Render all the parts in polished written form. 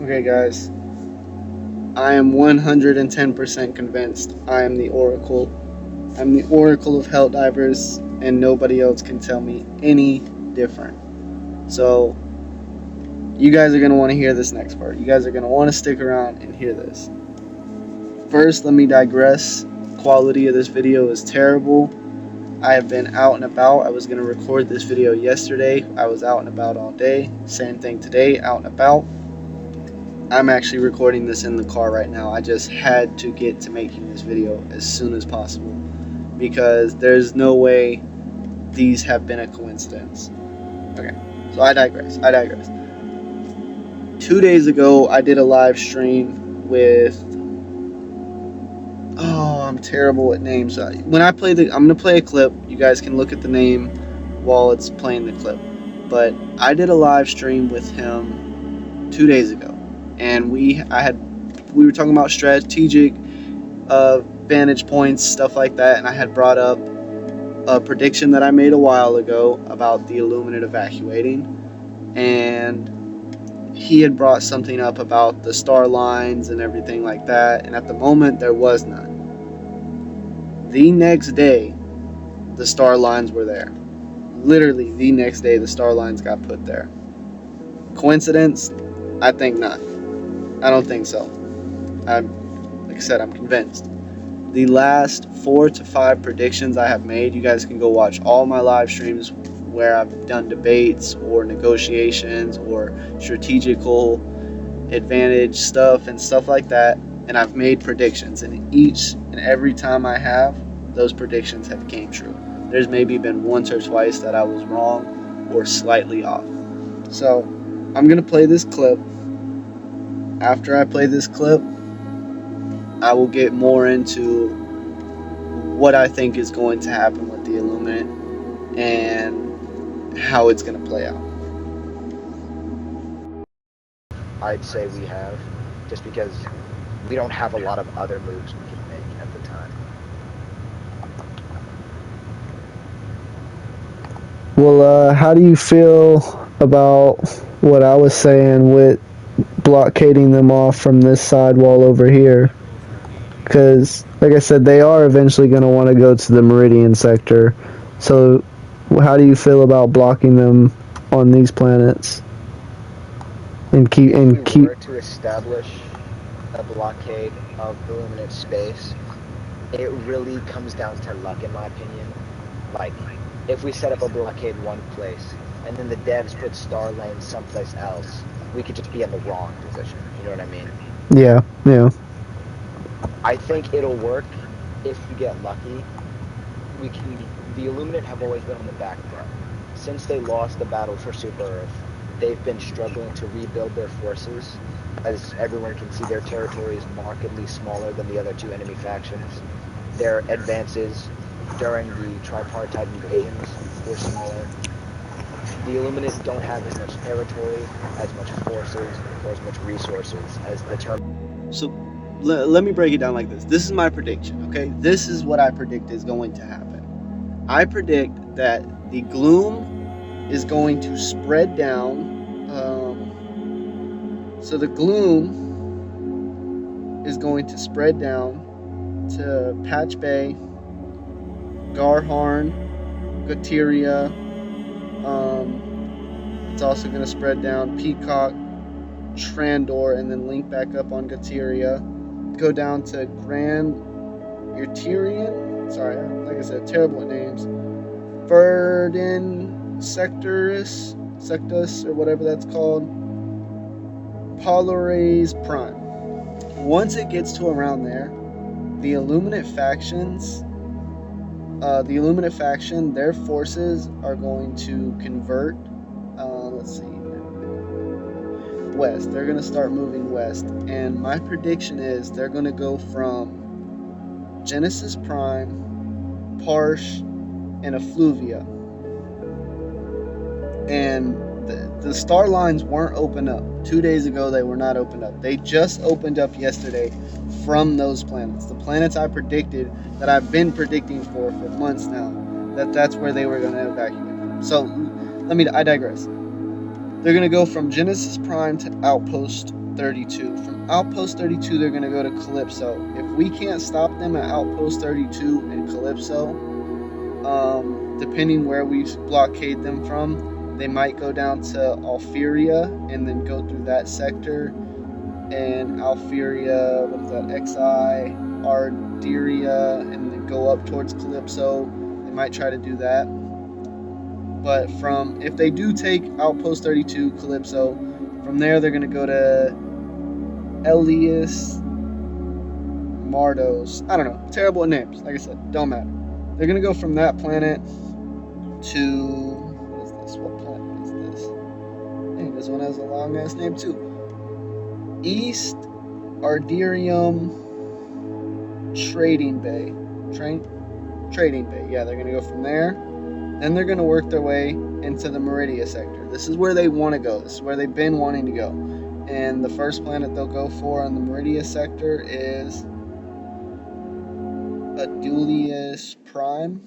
Okay, guys, I am 110% convinced I am the Oracle. I'm the Oracle of Hell Divers, and nobody else can tell me any different. So, you guys are going to want to hear this next part. You guys are going to want to stick around and hear this. First, let me digress. Quality of this video is terrible. I have been out and about. I was going to record this video yesterday. I was out and about all day. Same thing today, out and about. I'm actually recording this in the car right now. I just had to get to making this video as soon as possible because there's no way these have been a coincidence. Okay, so I digress. 2 days ago, I did a live stream with... Oh, I'm terrible at names. When I play I'm going to play a clip. You guys can look at the name while it's playing the clip. But I did a live stream with him 2 days ago. And we were talking about strategic vantage points, stuff like that, and I had brought up a prediction that I made a while ago about the illuminate evacuating, and he had brought something up about the star lines and everything like that, and at the moment there was none. The next day, the star lines were there. Literally the next day, the star lines got put there. Coincidence? I think not. I don't think so. Like I said, I'm convinced. The last 4 to 5 predictions I have made, you guys can go watch all my live streams where I've done debates or negotiations or strategical advantage stuff and stuff like that, and I've made predictions, and each and every time I have, those predictions have came true. There's maybe been once or twice that I was wrong or slightly off. So I'm gonna play this clip. After I play this clip, I will get more into what I think is going to happen with the illuminate and how it's going to play out. I'd say we have, just because we don't have a lot of other moves we can make at the time. Well, how do you feel about what I was saying with blockading them off from this side wall over here? Because, like I said, they are eventually going to want to go to the Meridian sector. So, how do you feel about blocking them on these planets? If we were to establish a blockade of illuminate space, it really comes down to luck, in my opinion. Like, if we set up a blockade one place, and then the devs put star lanes someplace else, we could just be in the wrong position. You know what I mean? Yeah. I think it'll work if we get lucky. The Illuminate have always been on the back foot. Since they lost the battle for Super Earth, they've been struggling to rebuild their forces. As everyone can see, their territory is markedly smaller than the other two enemy factions. Their advances during the tripartite invasions were smaller. The Illuminate don't have as much territory, as much forces, or as much resources as the term. So let me break it down like this. This is my prediction, okay? This is what I predict is going to happen. I predict that the gloom is going to spread down. So the gloom is going to spread down to Patch Bay, Garharn, Gateria. It's also going to spread down Peacock, Trandor, and then link back up on Gateria. Go down to Grand Urterian. Sorry, like I said, terrible at names. Verdin Sectus, or whatever that's called. Polaris Prime. Once it gets to around there, the Illuminate faction, their forces are going to convert. Let's see. West. They're going to start moving west, and my prediction is they're going to go from Genesis Prime, Parsh, and Effluvia, and the star lines weren't opened up. 2 days ago they were not opened up. They just opened up yesterday from those planets. The planets I predicted, that I've been predicting for months now, that's where they were going to evacuate from. So I digress. they're going to go from Genesis Prime to Outpost 32. From Outpost 32, they're going to go to Calypso. If we can't stop them at Outpost 32 and Calypso, depending where we blockade them from, they might go down to Alferia and then go through that sector. And Alferia, what is that? Xi, Arderia, and then go up towards Calypso. They might try to do that. But if they do take Outpost 32, Calypso, from there they're going to go to Elias Mardos. I don't know. Terrible at names. Like I said, don't matter. They're going to go from that planet to... What is this? What planet is this? Dang, this one has a long-ass name too. East Arderium Trading Bay. Trading Bay. Yeah, they're going to go from there. Then they're going to work their way into the Meridia sector. This is where they want to go. This is where they've been wanting to go. And the first planet they'll go for on the Meridia sector is Adulius Prime,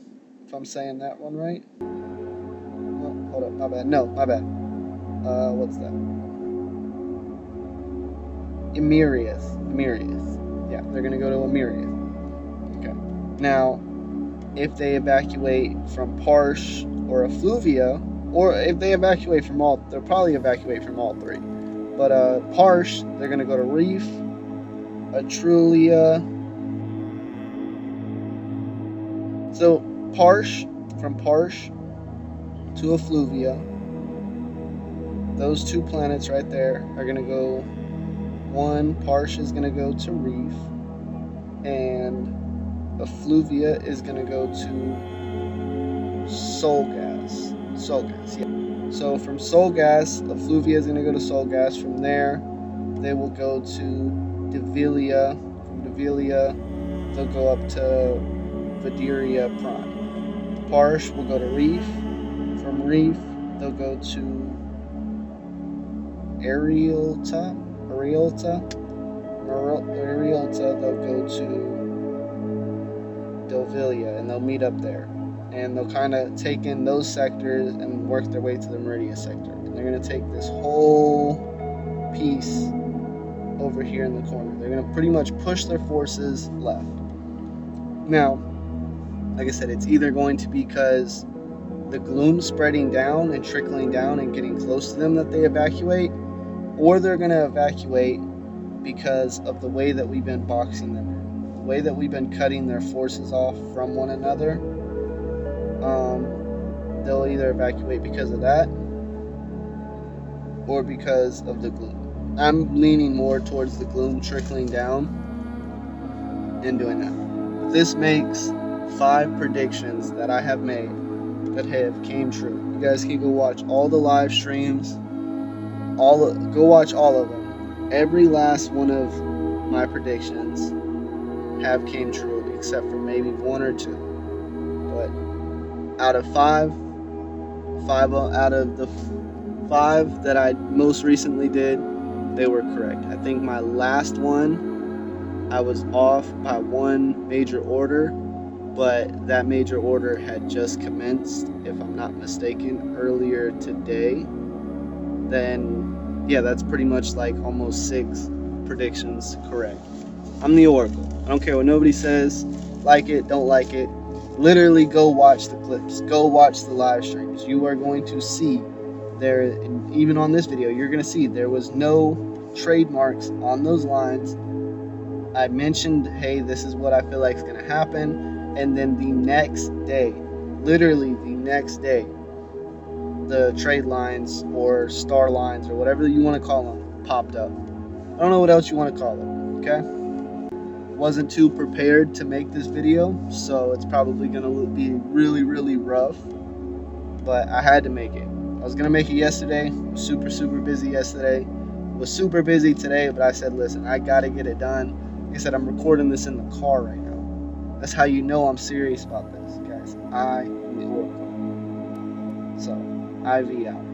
if I'm saying that one right. Oh, hold up, my bad. No, my bad. What's that? Emirius. Yeah, they're going to go to Emirius. Okay. Now, if they evacuate from Parsh or Effluvia, or if they evacuate from all, they'll probably evacuate from all three. But Parsh, they're going to go to Reef, Etrulia. So from Parsh to Effluvia, those two planets right there are going to go, Parsh is going to go to Reef, and Effluvia is going to go to Solgas, yeah. So from Solgas, Effluvia is going to go to Solgas. From there, they will go to Devilia. From Devilia, they'll go up to Videria Prime. Parsh will go to Reef. From Reef, they'll go to Arielta, they'll go to Delvilia, and they'll meet up there. And they'll kind of take in those sectors and work their way to the Meridia sector. And they're going to take this whole piece over here in the corner. They're going to pretty much push their forces left. Now, like I said, it's either going to be because the gloom spreading down and trickling down and getting close to them that they evacuate, or they're going to evacuate because of the way that we've been boxing them in. The way that we've been cutting their forces off from one another. They'll either evacuate because of that or because of the gloom. I'm leaning more towards the gloom trickling down and doing that. This makes 5 predictions that I have made that have came true. You guys can go watch all the live streams. Go watch all of them. Every last one of my predictions have came true, except for maybe 1 or 2. But out of 5 out of the 5 that I most recently did, they were correct. I think my last one, I was off by 1 major order, but that major order had just commenced, if I'm not mistaken, earlier today. Then, yeah, that's pretty much like almost 6 predictions correct. I'm the Oracle. I don't care what nobody says. Like it, don't like it. Literally go watch the clips. Go watch the live streams. You are going to see there, even on this video, you're going to see there was no trademarks on those lines. I mentioned, hey, this is what I feel like is going to happen. And then the next day, literally the next day, the trade lines or star lines or whatever you want to call them popped up. I don't know what else you want to call it, okay? Wasn't too prepared to make this video, so it's probably gonna be really, really rough, but I had to make it. I was gonna make it yesterday. Super busy yesterday. Was super busy today, but I said, listen, I gotta get it done. Like I said, I'm recording this in the car right now. That's how you know I'm serious about this, guys. I am the Oracle. So, IV out.